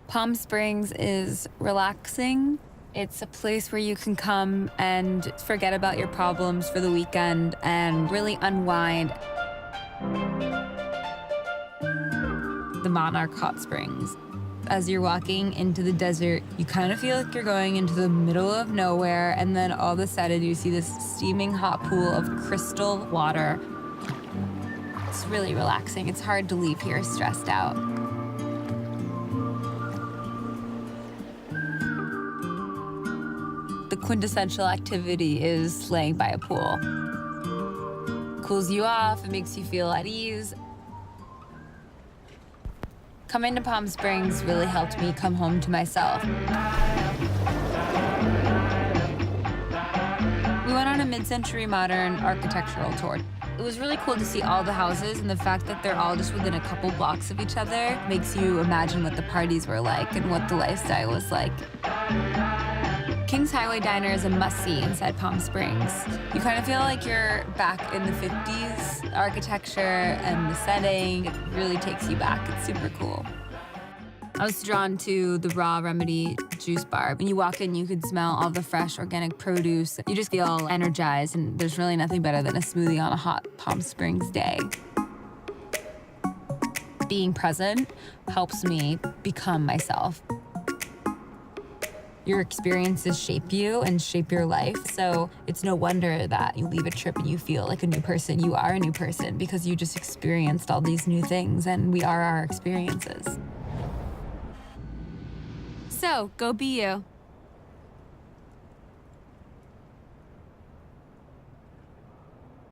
Palm Springs is relaxing. It's a place where you can come and forget about your problems for the weekend and really unwind. The Monarch Hot Springs. As you're walking into the desert, you kind of feel like you're going into the middle of nowhere, and then all of a sudden you see this steaming hot pool of crystal water. It's really relaxing. It's hard to leave here stressed out. The quintessential activity is laying by a pool. Cools you off, it makes you feel at ease. Coming to Palm Springs really helped me come home to myself. We went on a mid-century modern architectural tour. It was really cool to see all the houses, and the fact that they're all just within a couple blocks of each other makes you imagine what the parties were like and what the lifestyle was like. King's Highway Diner is a must-see inside Palm Springs. You kind of feel like you're back in the 50s. The architecture and the setting, it really takes you back. It's super cool. I was drawn to the Raw Remedy juice bar. When you walk in, you can smell all the fresh organic produce. You just feel energized, and there's really nothing better than a smoothie on a hot Palm Springs day. Being present helps me become myself. Your experiences shape you and shape your life, so it's no wonder that you leave a trip and you feel like a new person. You are a new person because you just experienced all these new things, and we are our experiences. So, go be you.